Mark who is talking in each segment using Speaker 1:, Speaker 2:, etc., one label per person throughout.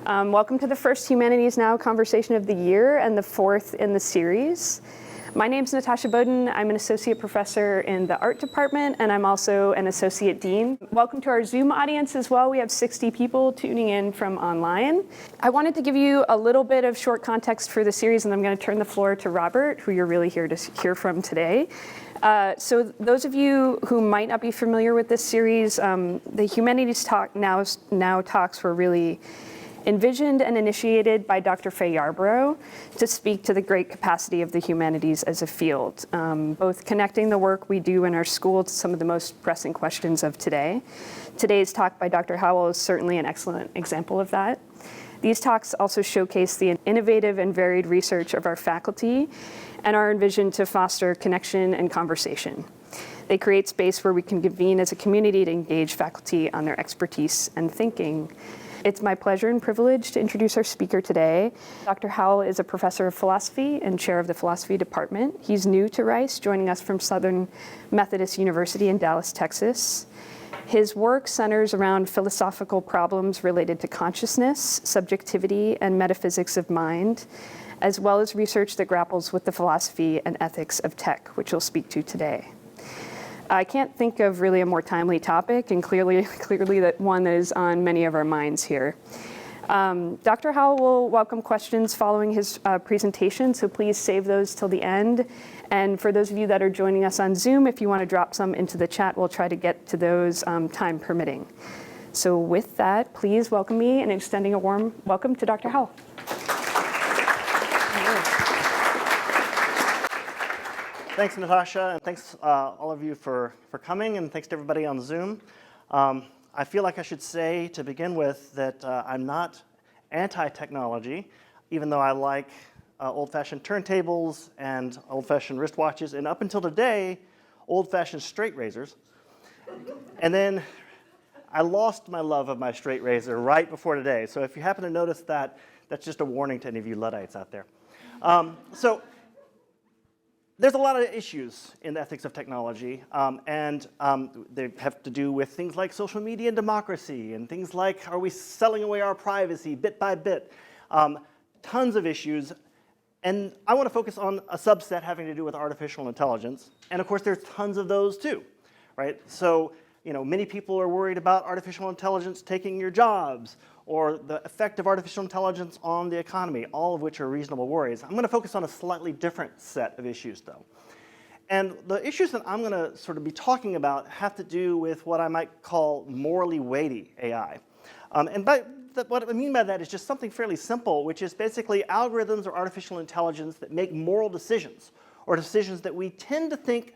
Speaker 1: Welcome to the first Humanities Now conversation of the year and the fourth in the series. My name's Natasha Bowdoin. I'm an associate professor in the art department, and I'm also an associate dean. Welcome to our Zoom audience as well. We have 60 people tuning in from online. I wanted to give you a little bit of short context for the series, and I'm going to turn the floor to Robert, who you're really here to hear from today. So those of you who might not be familiar with this series, the Humanities Now talks were really envisioned and initiated by Dr. Faye Yarborough to speak to the great capacity of the humanities as a field, both connecting the work we do in our school to some of the most pressing questions of today. Today's talk by Dr. Howell is certainly an excellent example of that. These talks also showcase the innovative and varied research of our faculty and are envisioned to foster connection and conversation. They create space where we can convene as a community to engage faculty on their expertise and thinking. It's my pleasure and privilege to introduce our speaker today. Dr. Howell is a professor of philosophy and chair of the philosophy department. He's new to Rice, joining us from Southern Methodist University in Dallas, Texas. His work centers around philosophical problems related to consciousness, subjectivity, and metaphysics of mind, as well as research that grapples with the philosophy and ethics of tech, which we'll speak to today. I can't think of really a more timely topic, and clearly that one that is on many of our minds here. Dr. Howell will welcome questions following his presentation, so please save those till the end. And for those of you that are joining us on Zoom, if you want to drop some into the chat, we'll try to get to those time permitting. So with that, please welcome me and extending a warm welcome to Dr. Howell.
Speaker 2: Thanks, Natasha, and thanks all of you for coming, and thanks to everybody on Zoom. I feel like I should say to begin with that I'm not anti-technology, even though I like old-fashioned turntables and old-fashioned wristwatches, and up until today, old-fashioned straight razors. And then I lost my love of my straight razor right before today, so if you happen to notice that, that's just a warning to any of you Luddites out there. There's a lot of issues in the ethics of technology, and they have to do with things like social media and democracy, and things like, are we selling away our privacy bit by bit? Tons of issues, and I want to focus on a subset having to do with artificial intelligence, and of course there's tons of those too, right? So, many people are worried about artificial intelligence taking your jobs, or the effect of artificial intelligence on the economy, all of which are reasonable worries. I'm going to focus on a slightly different set of issues, though. And the issues that I'm going to sort of be talking about have to do with what I might call morally weighty AI. What I mean by that is just something fairly simple, which is basically algorithms or artificial intelligence that make moral decisions, or decisions that we tend to think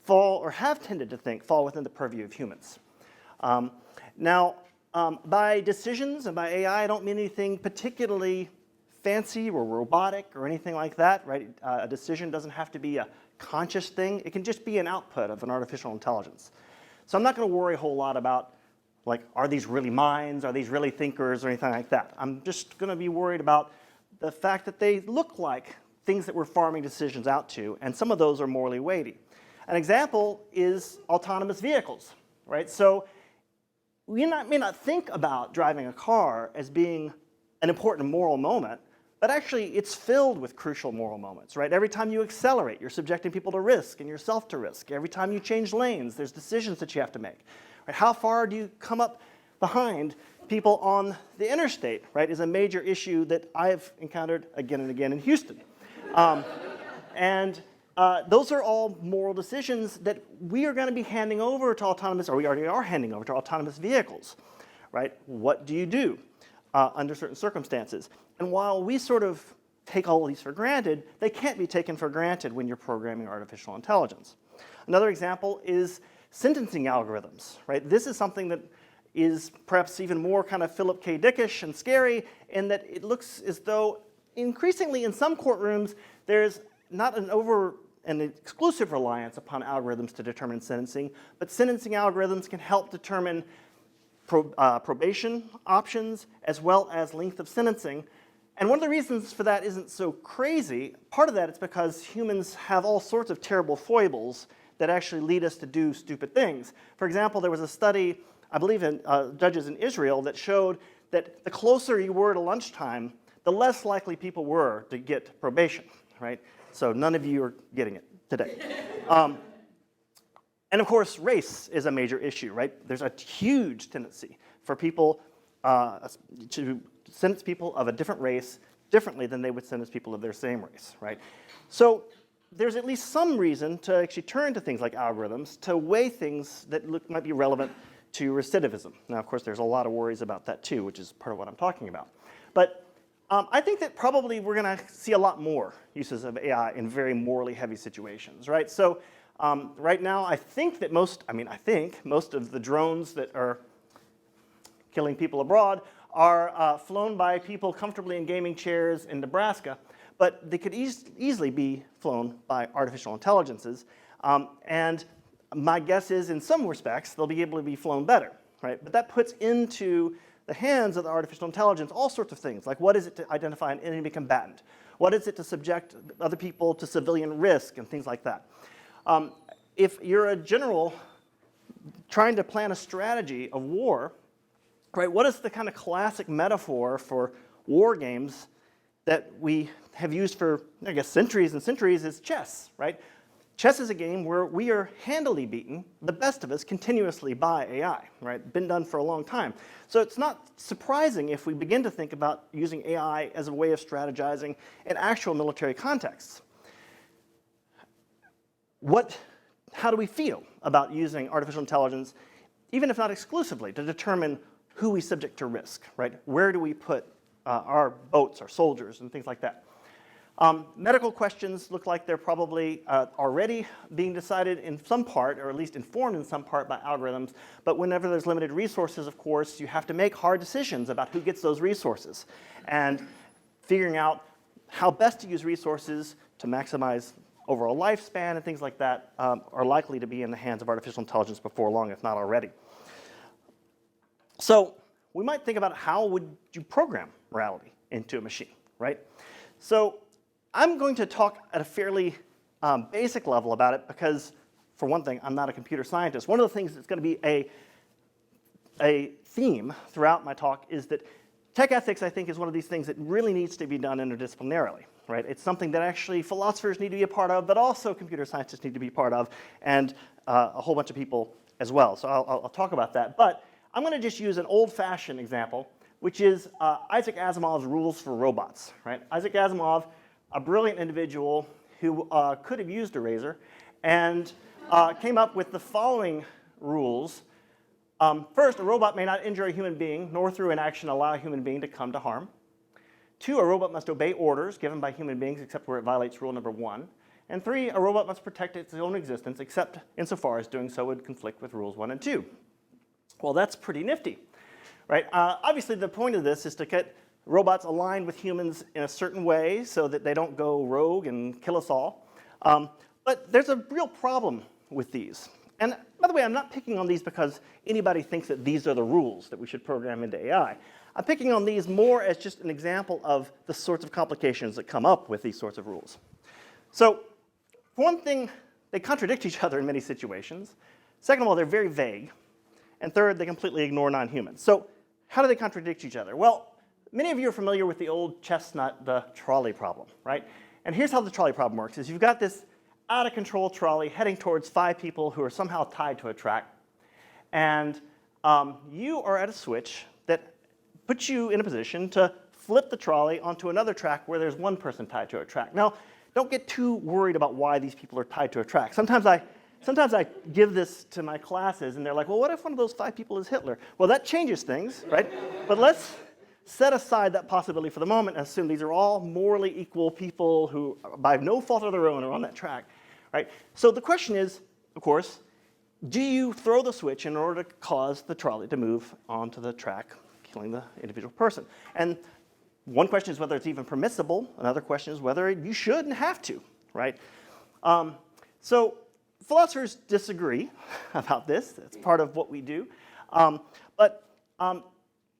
Speaker 2: fall, or have tended to think, fall within the purview of humans. By decisions and by AI, I don't mean anything particularly fancy or robotic or anything like that, right? A decision doesn't have to be a conscious thing. It can just be an output of an artificial intelligence. So I'm not going to worry a whole lot about, like, are these really minds? Are these really thinkers or anything like that? I'm just going to be worried about the fact that they look like things that we're farming decisions out to, and some of those are morally weighty. An example is autonomous vehicles, right? So we may not think about driving a car as being an important moral moment, but actually it's filled with crucial moral moments, right? Every time you accelerate, you're subjecting people to risk and yourself to risk. Every time you change lanes, there's decisions that you have to make. Right? How far do you come up behind people on the interstate, right, is a major issue that I've encountered again and again in Houston. Those are all moral decisions that we are going to be handing over to autonomous, or we already are handing over to autonomous vehicles, right? What do you do under certain circumstances? And while we sort of take all of these for granted, they can't be taken for granted when you're programming artificial intelligence. Another example is sentencing algorithms, right? This is something that is perhaps even more kind of Philip K. Dickish and scary in that it looks as though increasingly in some courtrooms there's not an exclusive reliance upon algorithms to determine sentencing, but sentencing algorithms can help determine probation options as well as length of sentencing. And one of the reasons for that isn't so crazy. Part of that is because humans have all sorts of terrible foibles that actually lead us to do stupid things. For example, there was a study, I believe in judges in Israel, that showed that the closer you were to lunchtime, the less likely people were to get probation, right? So none of you are getting it today. And of course, race is a major issue, right? There's a huge tendency for people to sentence people of a different race differently than they would sentence people of their same race, right? So there's at least some reason to actually turn to things like algorithms to weigh things that might be relevant to recidivism. Now, of course, there's a lot of worries about that too, which is part of what I'm talking about. But I think that probably we're going to see a lot more uses of AI in very morally heavy situations, right? So right now, I think most of the drones that are killing people abroad are flown by people comfortably in gaming chairs in Nebraska, but they could easily be flown by artificial intelligences. And my guess is, in some respects, they'll be able to be flown better, right? But that puts into the hands of the artificial intelligence all sorts of things, like what is it to identify an enemy combatant? What is it to subject other people to civilian risk and things like that? If you're a general trying to plan a strategy of war, right, what is the kind of classic metaphor for war games that we have used for, I guess, centuries and centuries is chess, right? Chess is a game where we are handily beaten, the best of us, continuously by AI, right? Been done for a long time. So it's not surprising if we begin to think about using AI as a way of strategizing in actual military contexts. How do we feel about using artificial intelligence, even if not exclusively, to determine who we subject to risk, right? Where do we put our boats, our soldiers, and things like that? Medical questions look like they're probably already being decided in some part, or at least informed in some part by algorithms. But whenever there's limited resources, of course, you have to make hard decisions about who gets those resources. And figuring out how best to use resources to maximize overall lifespan and things like that are likely to be in the hands of artificial intelligence before long, if not already. So we might think about how would you program morality into a machine, right? So I'm going to talk at a fairly basic level about it because, for one thing, I'm not a computer scientist. One of the things that's going to be a theme throughout my talk is that tech ethics, I think, is one of these things that really needs to be done interdisciplinarily, right? It's something that actually philosophers need to be a part of, but also computer scientists need to be part of, and a whole bunch of people as well. So I'll talk about that. But I'm going to just use an old-fashioned example, which is Isaac Asimov's rules for robots, right? Isaac Asimov, a brilliant individual who could have used a razor, and came up with the following rules. First, a robot may not injure a human being, nor through inaction allow a human being to come to harm. 2, a robot must obey orders given by human beings except where it violates rule number 1. And 3, a robot must protect its own existence except insofar as doing so would conflict with rules 1 and 2. Well, that's pretty nifty, right? Obviously, the point of this is to get robots aligned with humans in a certain way so that they don't go rogue and kill us all. But there's a real problem with these. And by the way, I'm not picking on these because anybody thinks that these are the rules that we should program into AI. I'm picking on these more as just an example of the sorts of complications that come up with these sorts of rules. So, for one thing, they contradict each other in many situations. Second of all, they're very vague. And third, they completely ignore non-humans. So how do they contradict each other? Well, many of you are familiar with the old chestnut, the trolley problem, right? And here's how the trolley problem works, is you've got this out-of-control trolley heading towards 5 people who are somehow tied to a track. And you are at a switch that puts you in a position to flip the trolley onto another track where there's 1 person tied to a track. Now, don't get too worried about why these people are tied to a track. Sometimes I give this to my classes, and they're like, well, what if one of those 5 people is Hitler? Well, that changes things, right? But let's set aside that possibility for the moment and assume these are all morally equal people who, by no fault of their own, are on that track, right? So the question is, of course, do you throw the switch in order to cause the trolley to move onto the track, killing the individual person? And one question is whether it's even permissible. Another question is whether you should and have to, right? So philosophers disagree about this. That's part of what we do. But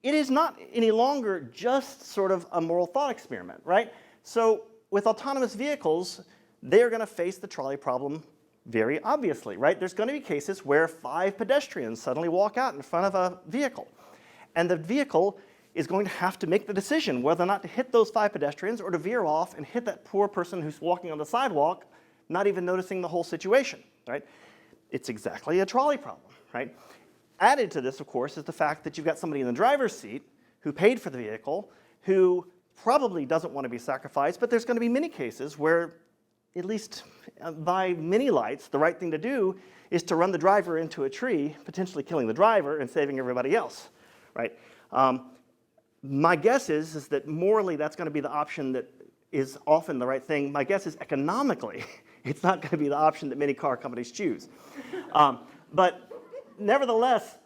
Speaker 2: it is not any longer just sort of a moral thought experiment, right? So with autonomous vehicles, they're going to face the trolley problem very obviously, right? There's going to be cases where 5 pedestrians suddenly walk out in front of a vehicle. And the vehicle is going to have to make the decision whether or not to hit those 5 pedestrians or to veer off and hit that poor person who's walking on the sidewalk, not even noticing the whole situation, right? It's exactly a trolley problem, right? Added to this, of course, is the fact that you've got somebody in the driver's seat who paid for the vehicle, who probably doesn't want to be sacrificed, but there's going to be many cases where, at least by many lights, the right thing to do is to run the driver into a tree, potentially killing the driver and saving everybody else, right? My guess is that morally that's going to be the option that is often the right thing. My guess is economically it's not going to be the option that many car companies choose. But nevertheless,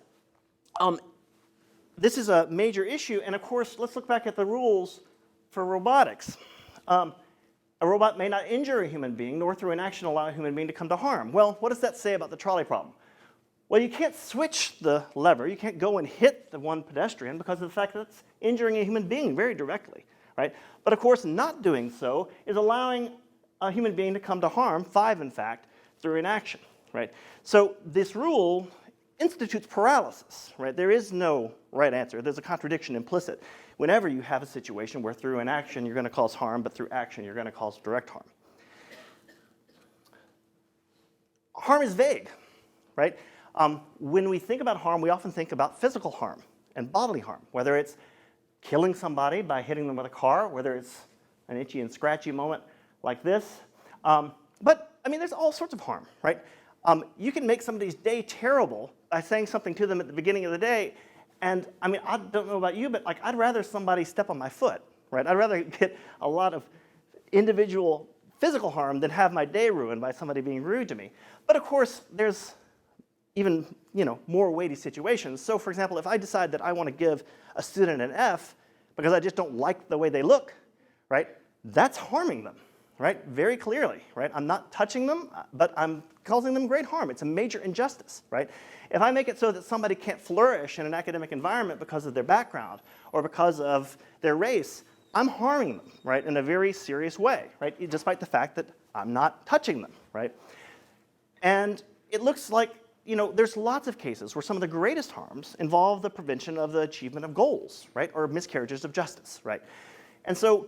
Speaker 2: this is a major issue. And of course, let's look back at the rules for robotics. A robot may not injure a human being, nor through inaction allow a human being to come to harm. Well, what does that say about the trolley problem? Well, you can't switch the lever. You can't go and hit the one pedestrian because of the fact that it's injuring a human being very directly, right? But of course, not doing so is allowing a human being to come to harm, 5 in fact, through inaction, right? So this rule institutes paralysis, right? There is no right answer. There's a contradiction implicit whenever you have a situation where through inaction you're going to cause harm, but through action you're going to cause direct harm. Harm is vague, right? When we think about harm, we often think about physical harm and bodily harm, whether it's killing somebody by hitting them with a car, whether it's an itchy and scratchy moment like this. But, I mean, there's all sorts of harm, right? You can make somebody's day terrible by saying something to them at the beginning of the day, and, I mean, I don't know about you, but, like, I'd rather somebody step on my foot, right? I'd rather get a lot of individual physical harm than have my day ruined by somebody being rude to me. But, of course, there's even more weighty situations. So, for example, if I decide that I want to give a student an F because I just don't like the way they look, right, that's harming them, right, very clearly, right? I'm not touching them, but I'm causing them great harm. It's a major injustice, right? If I make it so that somebody can't flourish in an academic environment because of their background or because of their race, I'm harming them, right, in a very serious way, right, despite the fact that I'm not touching them, right? And it looks like there's lots of cases where some of the greatest harms involve the prevention of the achievement of goals, right, or miscarriages of justice, right? And so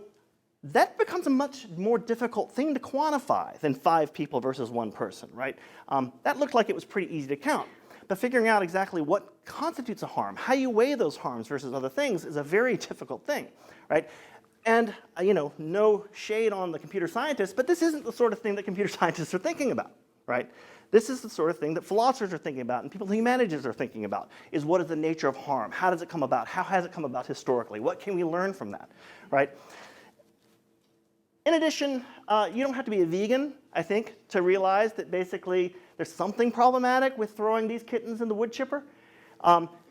Speaker 2: that becomes a much more difficult thing to quantify than 5 people versus 1 person, right? That looked like it was pretty easy to count. But figuring out exactly what constitutes a harm, how you weigh those harms versus other things is a very difficult thing, right? And, no shade on the computer scientists, but this isn't the sort of thing that computer scientists are thinking about, right? This is the sort of thing that philosophers are thinking about and people in the humanities are thinking about, is what is the nature of harm? How does it come about? How has it come about historically? What can we learn from that, right? In addition, you don't have to be a vegan, I think, to realize that basically there's something problematic with throwing these kittens in the wood chipper.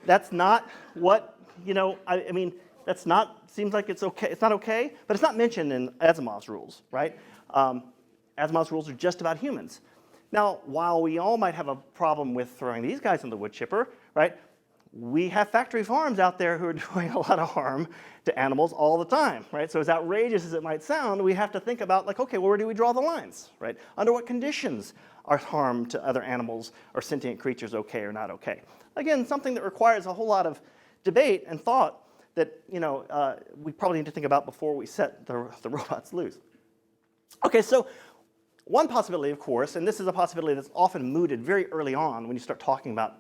Speaker 2: That's not what, that's not, seems like it's okay. It's not okay, but it's not mentioned in Asimov's rules, right? Asimov's rules are just about humans. Now, while we all might have a problem with throwing these guys in the wood chipper, right, we have factory farms out there who are doing a lot of harm to animals all the time, right? So as outrageous as it might sound, we have to think about, like, okay, well, where do we draw the lines, right? Under what conditions are harm to other animals or sentient creatures okay or not okay? Again, something that requires a whole lot of debate and thought that, we probably need to think about before we set the robots loose. Okay, so one possibility, of course, and this is a possibility that's often mooted very early on when you start talking about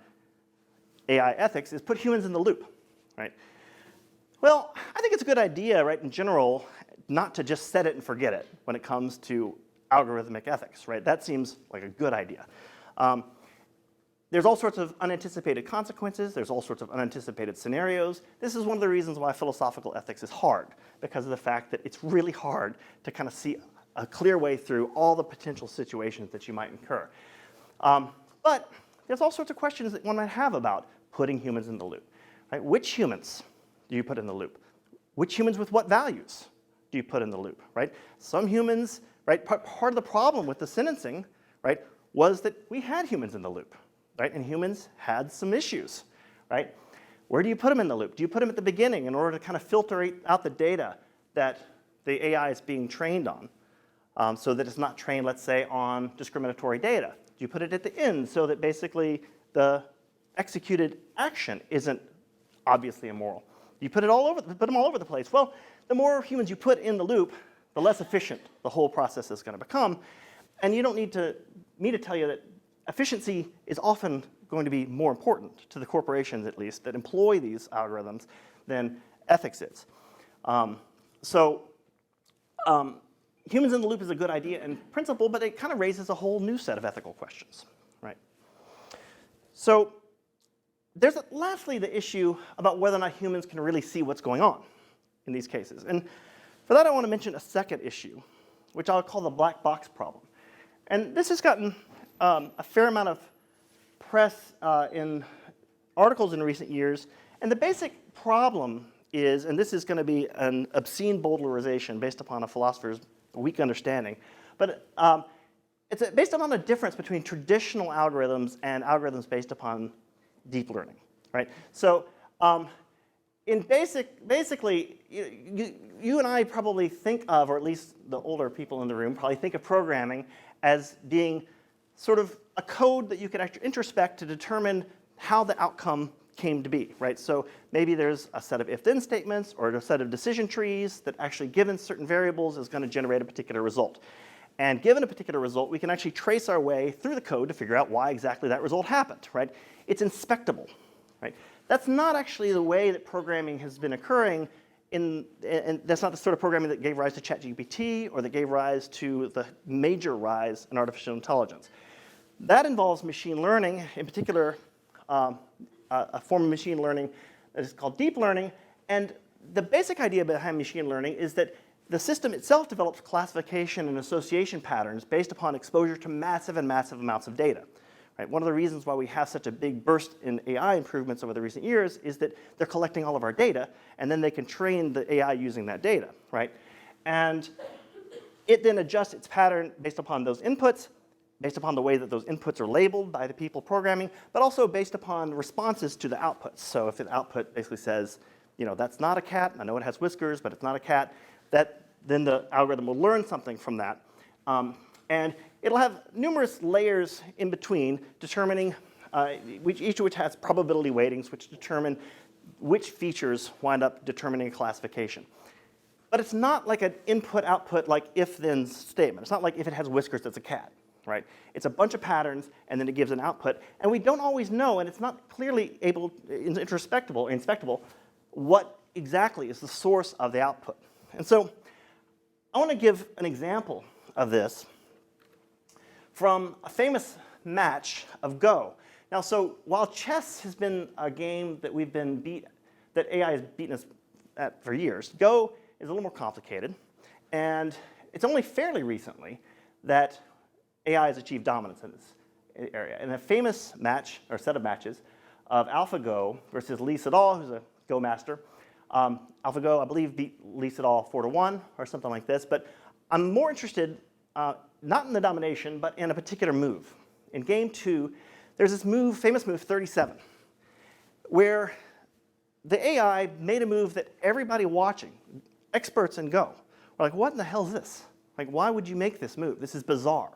Speaker 2: AI ethics, is put humans in the loop, right? Well, I think it's a good idea, right, in general, not to just set it and forget it when it comes to algorithmic ethics, right? That seems like a good idea. There's all sorts of unanticipated consequences. There's all sorts of unanticipated scenarios. This is one of the reasons why philosophical ethics is hard, because of the fact that it's really hard to kind of see a clear way through all the potential situations that you might incur. But there's all sorts of questions that one might have about putting humans in the loop, right? Which humans do you put in the loop? Which humans with what values do you put in the loop, right? Some humans, right, part of the problem with the sentencing, right, was that we had humans in the loop, right? And humans had some issues, right? Where do you put them in the loop? Do you put them at the beginning in order to kind of filter out the data that the AI is being trained on? So that it's not trained, let's say, on discriminatory data? Do you put it at the end so that basically the executed action isn't obviously immoral? You put them all over the place. Well, the more humans you put in the loop, the less efficient the whole process is going to become. And you don't need me to tell you that efficiency is often going to be more important to the corporations, at least, that employ these algorithms than ethics is. Humans in the loop is a good idea in principle, but it kind of raises a whole new set of ethical questions, right? So there's lastly the issue about whether or not humans can really see what's going on in these cases. And for that, I want to mention a second issue, which I'll call the black box problem. And this has gotten a fair amount of press in articles in recent years. And the basic problem is, and this is going to be an obscene bowdlerization based upon a philosopher's weak understanding, but it's based upon the difference between traditional algorithms and algorithms based upon deep learning, right? So basically, you and I probably think of, or at least the older people in the room probably think of programming as being sort of a code that you could actually introspect to determine how the outcome came to be, right? So maybe there's a set of if-then statements or a set of decision trees that actually, given certain variables, is going to generate a particular result. And given a particular result, we can actually trace our way through the code to figure out why exactly that result happened, right? It's inspectable, right? That's not actually the way that programming has been occurring, and that's not the sort of programming that gave rise to ChatGPT or that gave rise to the major rise in artificial intelligence. That involves machine learning, in particular, a form of machine learning that is called deep learning. And the basic idea behind machine learning is that the system itself develops classification and association patterns based upon exposure to massive and massive amounts of data. Right? One of the reasons why we have such a big burst in AI improvements over the recent years is that they're collecting all of our data, and then they can train the AI using that data. Right? And it then adjusts its pattern based upon those inputs, based upon the way that those inputs are labeled by the people programming, but also based upon responses to the outputs. So if the output basically says, you know, that's not a cat, I know it has whiskers, but it's not a cat, then the algorithm will learn something from that. And it'll have numerous layers in between, determining each of which has probability weightings, which determine which features wind up determining a classification. But it's not like an input-output, like if-then statement. It's not like if it has whiskers, it's a cat. Right? It's a bunch of patterns, and then it gives an output. And we don't always know, and it's not clearly inspectable, what exactly is the source of the output. And so I want to give an example of this from a famous match of Go. Now, so while chess has been a game that that AI has beaten us at for years, Go is a little more complicated. And it's only fairly recently that AI has achieved dominance in this area. In a famous match, or set of matches, of AlphaGo versus Lee Sedol, who's a Go master. AlphaGo, I believe, beat Lee Sedol 4-1 or something like this. But I'm more interested, not in the domination, but in a particular move. In game 2, there's this move, famous move 37, where the AI made a move that everybody watching, experts in Go, were like, what in the hell is this? Like, why would you make this move? This is bizarre.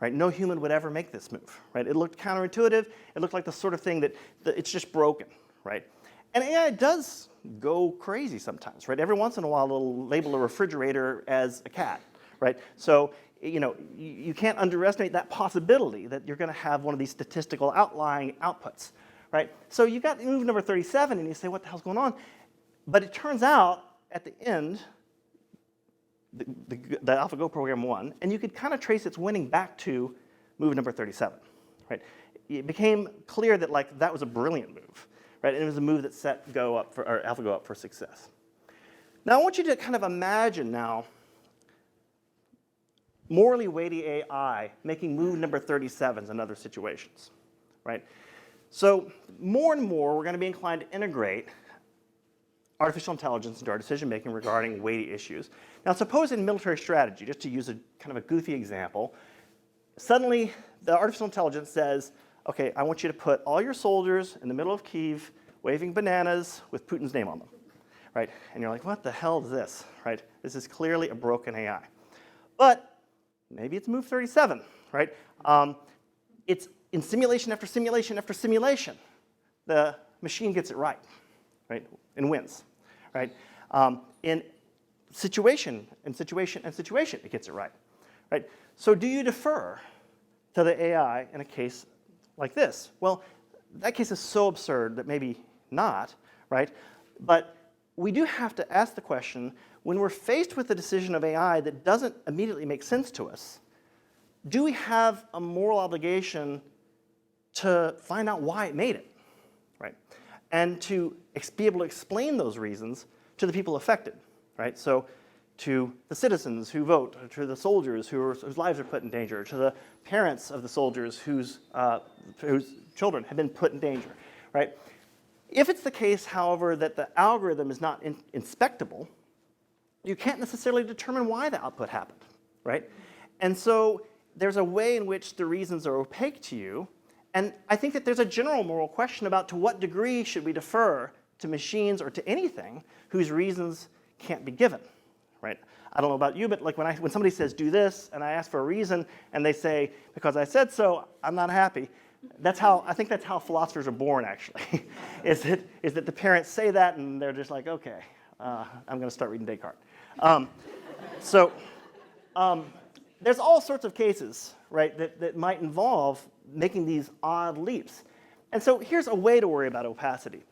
Speaker 2: Right? No human would ever make this move. Right? It looked counterintuitive. It looked like the sort of thing that it's just broken. Right? And AI does go crazy sometimes. Right? Every once in a while, it'll label a refrigerator as a cat. Right? So you can't underestimate that possibility that you're going to have one of these statistical outlying outputs. Right? So you got move number 37, and you say, what the hell's going on? But it turns out at the end, the AlphaGo program won, and you could kind of trace its winning back to move number 37. Right? It became clear that that was a brilliant move, right? And it was a move that set AlphaGo up for success. Now I want you to kind of imagine now morally weighty AI making move number 37s in other situations, right? So more and more we're going to be inclined to integrate artificial intelligence into our decision-making regarding weighty issues. Now, suppose in military strategy, just to use a kind of a goofy example, suddenly the artificial intelligence says, okay, I want you to put all your soldiers in the middle of Kyiv waving bananas with Putin's name on them, right? And you're like, what the hell is this, right? This is clearly a broken AI. But maybe it's move 37, right? It's in simulation after simulation after simulation. The machine gets it right, and wins. right? In situation, it gets it right, right? So do you defer to the AI in a case like this? Well, that case is so absurd that maybe not, right? But we do have to ask the question, when we're faced with a decision of AI that doesn't immediately make sense to us, do we have a moral obligation to find out why it made it, right? And to be able to explain those reasons to the people affected, right? So to the citizens who vote, or to the soldiers whose lives are put in danger, to the parents of the soldiers whose children have been put in danger, right? If it's the case, however, that the algorithm is not inspectable, you can't necessarily determine why the output happened, right? And so there's a way in which the reasons are opaque to you. And I think that there's a general moral question about to what degree should we defer to machines or to anything whose reasons can't be given, right? I don't know about you, but like when somebody says do this and I ask for a reason and they say because I said so, I'm not happy. I think that's how philosophers are born, actually, is that the parents say that and they're just like, okay, I'm going to start reading Descartes. There's all sorts of cases, right, that might involve making these odd leaps. And so here's a way to worry about opacity.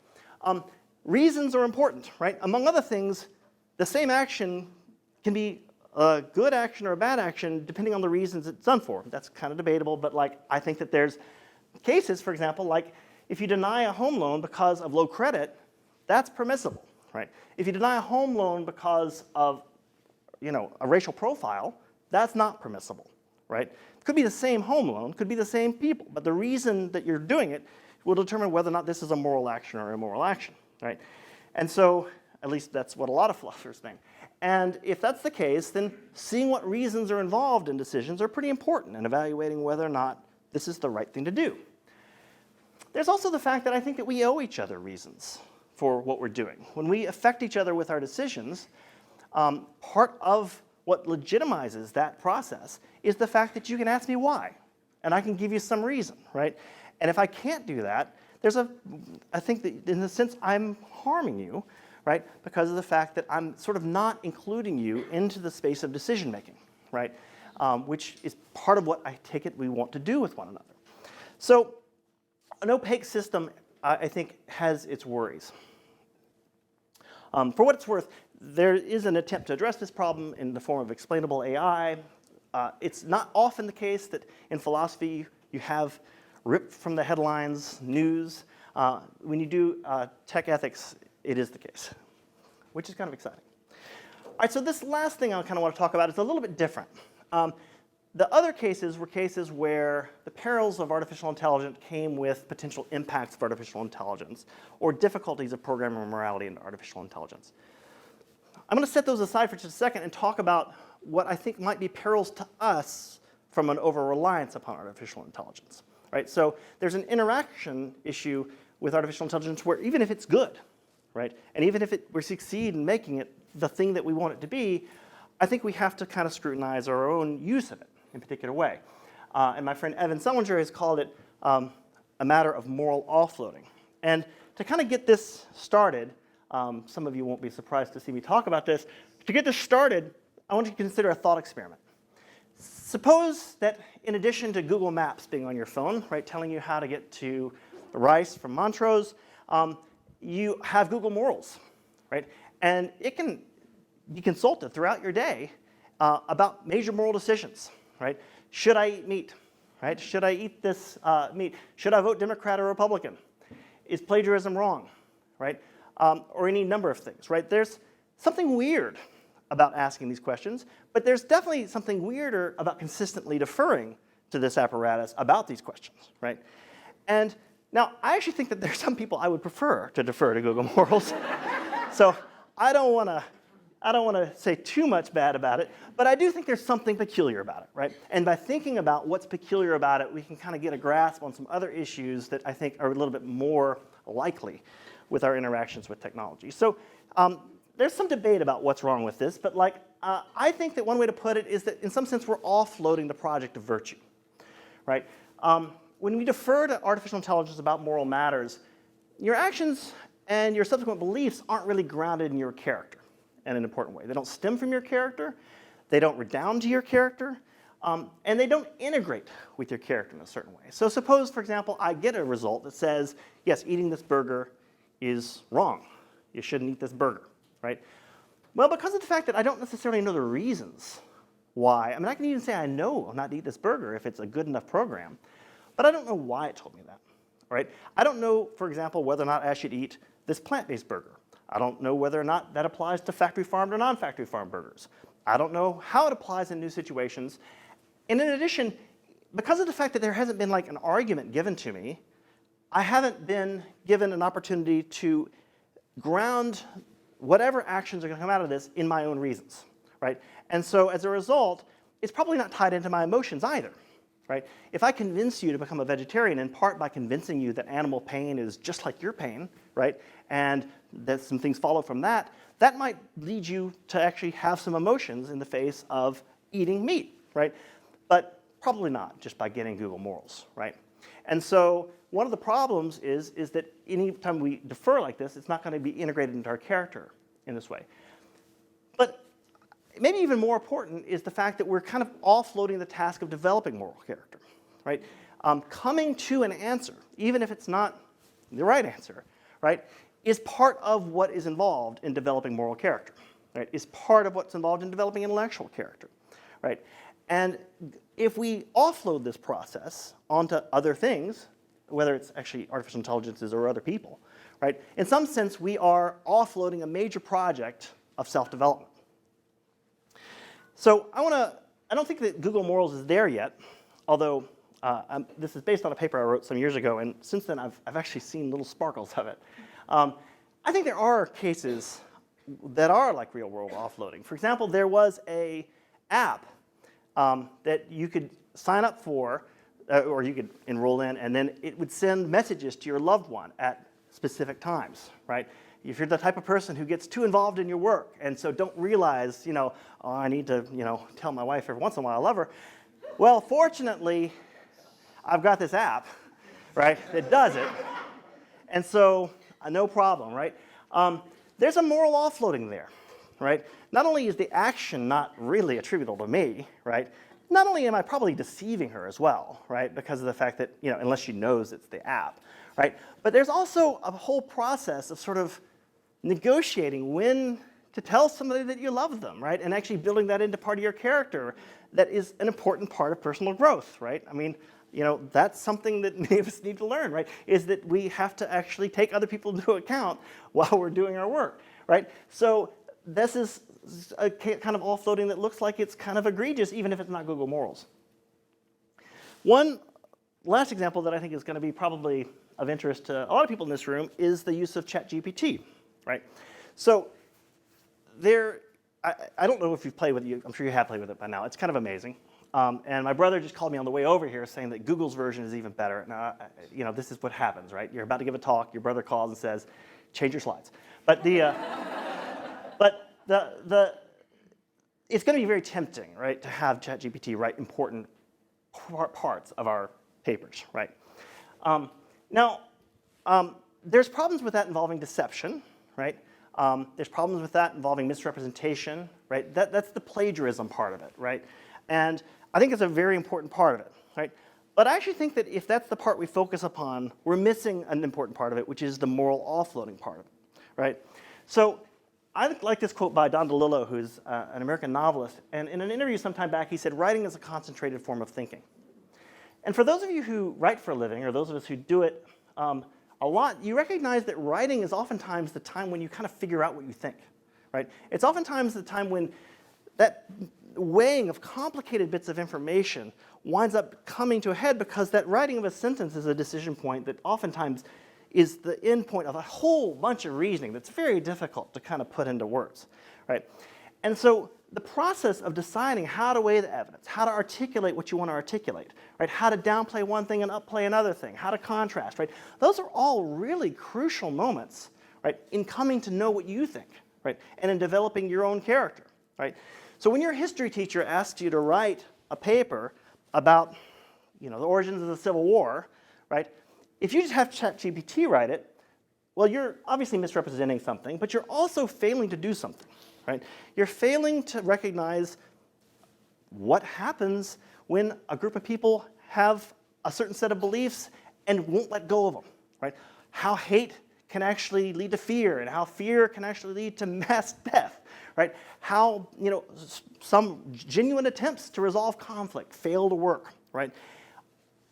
Speaker 2: Reasons are important, right? Among other things, the same action can be a good action or a bad action depending on the reasons it's done for. That's kind of debatable, but like I think that there's cases, for example, like if you deny a home loan because of low credit, that's permissible, right? If you deny a home loan because of, a racial profile, that's not permissible, right? It could be the same home loan, could be the same people, but the reason that you're doing it will determine whether or not this is a moral action or immoral action, right? And so, at least that's what a lot of philosophers think. And if that's the case, then seeing what reasons are involved in decisions are pretty important in evaluating whether or not this is the right thing to do. There's also the fact that I think that we owe each other reasons for what we're doing. When we affect each other with our decisions, part of what legitimizes that process is the fact that you can ask me why, and I can give you some reason, right? And if I can't do that, I think that in a sense I'm harming you, right? Because of the fact that I'm sort of not including you into the space of decision making, right? Which is part of what I take it we want to do with one another. So an opaque system, I think, has its worries. For what it's worth, there is an attempt to address this problem in the form of explainable AI. It's not often the case that in philosophy you have ripped from the headlines news. When you do tech ethics, it is the case, which is kind of exciting. All right, so this last thing I kind of want to talk about is a little bit different. The other cases were cases where the perils of artificial intelligence came with potential impacts of artificial intelligence or difficulties of programming morality in artificial intelligence. I'm going to set those aside for just a second and talk about what I think might be perils to us from an over-reliance upon artificial intelligence. Right? So there's an interaction issue with artificial intelligence where even if it's good, right, and even if we succeed in making it the thing that we want it to be, I think we have to kind of scrutinize our own use of it in a particular way. And my friend Evan Selinger has called it a matter of moral offloading. And to kind of get this started, some of you won't be surprised to see me talk about this. To get this started, I want you to consider a thought experiment. Suppose that in addition to Google Maps being on your phone, right, telling you how to get to Rice from Montrose, you have Google Morals, right? And it can be consulted throughout your day about major moral decisions, right? Should I eat meat, right? Should I eat this meat? Should I vote Democrat or Republican? Is plagiarism wrong, right? Or any number of things, right? There's something weird about asking these questions, but there's definitely something weirder about consistently deferring to this apparatus about these questions, right? And now, I actually think that there's some people I would prefer to defer to Google Morals. So I don't want to say too much bad about it, but I do think there's something peculiar about it, right? And by thinking about what's peculiar about it, we can kind of get a grasp on some other issues that I think are a little bit more likely with our interactions with technology. So there's some debate about what's wrong with this, but I think that one way to put it is that in some sense we're offloading the project of virtue, right? When we defer to artificial intelligence about moral matters, your actions and your subsequent beliefs aren't really grounded in your character in an important way. They don't stem from your character, they don't redound to your character, and they don't integrate with your character in a certain way. So suppose, for example, I get a result that says, yes, eating this burger is wrong. You shouldn't eat this burger, right? Well, because of the fact that I don't necessarily know the reasons why, I mean, I can even say I know not to eat this burger if it's a good enough program, but I don't know why it told me that, right? I don't know, for example, whether or not I should eat this plant-based burger. I don't know whether or not that applies to factory farmed or non-factory farmed burgers. I don't know how it applies in new situations. And in addition, because of the fact that there hasn't been like an argument given to me, I haven't been given an opportunity to ground whatever actions are going to come out of this in my own reasons, right? And so as a result, it's probably not tied into my emotions either, right? If I convince you to become a vegetarian, in part by convincing you that animal pain is just like your pain, right? And that some things follow from that, that might lead you to actually have some emotions in the face of eating meat, right? But probably not just by getting Google Morals, right? And so one of the problems is that any time we defer like this, it's not going to be integrated into our character in this way. But maybe even more important is the fact that we're kind of offloading the task of developing moral character, right? Coming to an answer, even if it's not the right answer, right, is part of what is involved in developing moral character, right? Is part of what's involved in developing intellectual character, right? And if we offload this process onto other things, whether it's actually artificial intelligences or other people, right? In some sense, we are offloading a major project of self-development. So I don't think that Google Morals is there yet, although this is based on a paper I wrote some years ago, and since then I've actually seen little sparkles of it. I think there are cases that are like real-world offloading. For example, there was an app that you could sign up for, or you could enroll in, and then it would send messages to your loved one at specific times, right? If you're the type of person who gets too involved in your work and so don't realize, oh, I need to, tell my wife every once in a while I love her. Well, fortunately, I've got this app, right, that does it. And so, no problem, right? There's a moral offloading there, right? Not only is the action not really attributable to me, right? Not only am I probably deceiving her as well, right? Because of the fact that, unless she knows it's the app, right? But there's also a whole process of sort of negotiating when to tell somebody that you love them, right? And actually building that into part of your character that is an important part of personal growth, right? I mean, that's something that many of us need to learn, right? Is that we have to actually take other people into account while we're doing our work, right? So this is a kind of offloading that looks like it's kind of egregious, even if it's not Google Morals. One last example that I think is going to be probably of interest to a lot of people in this room is the use of ChatGPT, right? So I don't know if you've played with it. I'm sure you have played with it by now. It's kind of amazing. And my brother just called me on the way over here saying that Google's version is even better. Now, this is what happens, right? You're about to give a talk. Your brother calls and says, change your slides. But it's going to be very tempting, right, to have ChatGPT write important parts of our papers, right? There's problems with that involving deception, right? There's problems with that involving misrepresentation, right? That's the plagiarism part of it, right? And I think it's a very important part of it, right? But I actually think that if that's the part we focus upon, we're missing an important part of it, which is the moral offloading part of it, right? So I like this quote by Don DeLillo, who's an American novelist. And in an interview some time back, he said, writing is a concentrated form of thinking. And for those of you who write for a living, or those of us who do it a lot, you recognize that writing is oftentimes the time when you kind of figure out what you think, right? It's oftentimes the time when that weighing of complicated bits of information winds up coming to a head, because that writing of a sentence is a decision point that oftentimes is the end point of a whole bunch of reasoning that's very difficult to kind of put into words, right? And so the process of deciding how to weigh the evidence, how to articulate what you want to articulate, right? How to downplay one thing and upplay another thing, how to contrast, right? Those are all really crucial moments, right, in coming to know what you think, right, and in developing your own character, right? So when your history teacher asks you to write a paper about, the origins of the Civil War, right, if you just have ChatGPT write it, well, you're obviously misrepresenting something, but you're also failing to do something, right? You're failing to recognize what happens when a group of people have a certain set of beliefs and won't let go of them, right? How hate can actually lead to fear, and how fear can actually lead to mass death, right? How, some genuine attempts to resolve conflict fail to work, right?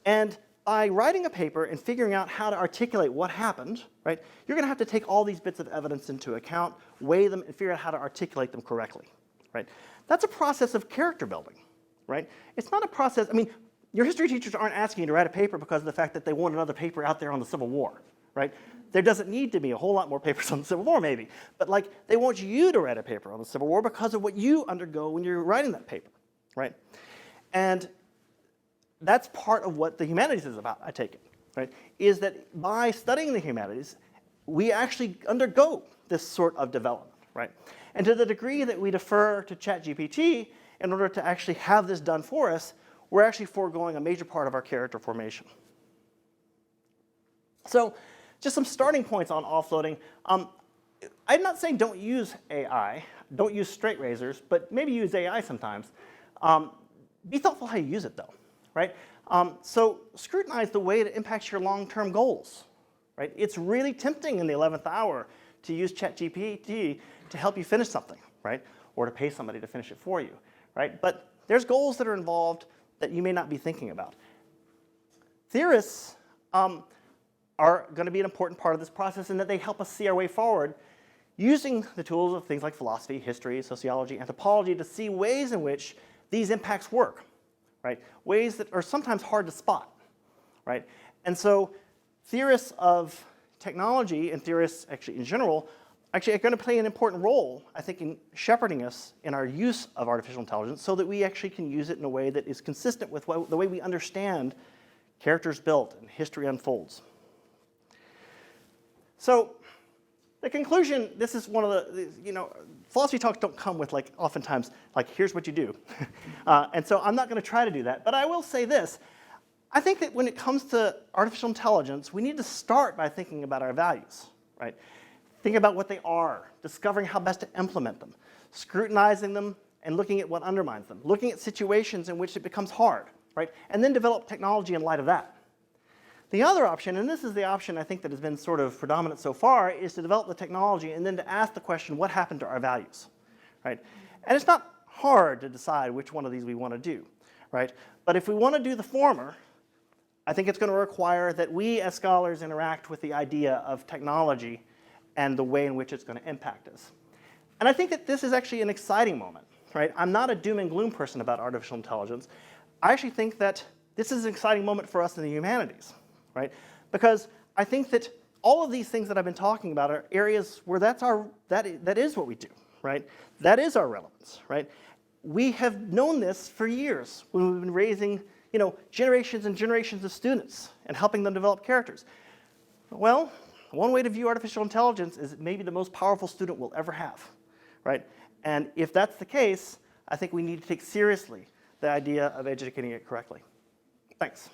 Speaker 2: And by writing a paper and figuring out how to articulate what happened, right, you're going to have to take all these bits of evidence into account, weigh them, and figure out how to articulate them correctly, right? That's a process of character building, right? It's not a process, your history teachers aren't asking you to write a paper because of the fact that they want another paper out there on the Civil War, right? There doesn't need to be a whole lot more papers on the Civil War, maybe, but they want you to write a paper on the Civil War because of what you undergo when you're writing that paper, right? And that's part of what the humanities is about, I take it, right? Is that by studying the humanities, we actually undergo this sort of development, right? And to the degree that we defer to ChatGPT in order to actually have this done for us, we're actually foregoing a major part of our character formation. So just some starting points on offloading. I'm not saying don't use AI, don't use straight razors, but maybe use AI sometimes. Be thoughtful how you use it, though. Right? So scrutinize the way it impacts your long-term goals. Right? It's really tempting in the 11th hour to use ChatGPT to help you finish something, right? Or to pay somebody to finish it for you, right? But there's goals that are involved that you may not be thinking about. Theorists are going to be an important part of this process in that they help us see our way forward using the tools of things like philosophy, history, sociology, anthropology to see ways in which these impacts work. Right? Ways that are sometimes hard to spot, right? And so theorists of technology and theorists actually in general are going to play an important role, I think, in shepherding us in our use of artificial intelligence so that we actually can use it in a way that is consistent with the way we understand characters built and history unfolds. So the conclusion, this is one of the, philosophy talks don't come with oftentimes here's what you do. And so I'm not going to try to do that, but I will say this. I think that when it comes to artificial intelligence, we need to start by thinking about our values, right? Think about what they are, discovering how best to implement them, scrutinizing them, and looking at what undermines them, looking at situations in which it becomes hard, right? And then develop technology in light of that. The other option, and this is the option I think that has been sort of predominant so far, is to develop the technology and then to ask the question, what happened to our values, right? And it's not hard to decide which one of these we want to do, right? But if we want to do the former, I think it's going to require that we as scholars interact with the idea of technology and the way in which it's going to impact us. And I think that this is actually an exciting moment, right? I'm not a doom and gloom person about artificial intelligence. I actually think that this is an exciting moment for us in the humanities. Right? Because I think that all of these things that I've been talking about are areas where that is what we do, right? That is our relevance, right? We have known this for years when we've been raising, generations and generations of students and helping them develop characters. Well, one way to view artificial intelligence is it may be the most powerful student we'll ever have, right? And if that's the case, I think we need to take seriously the idea of educating it correctly. Thanks.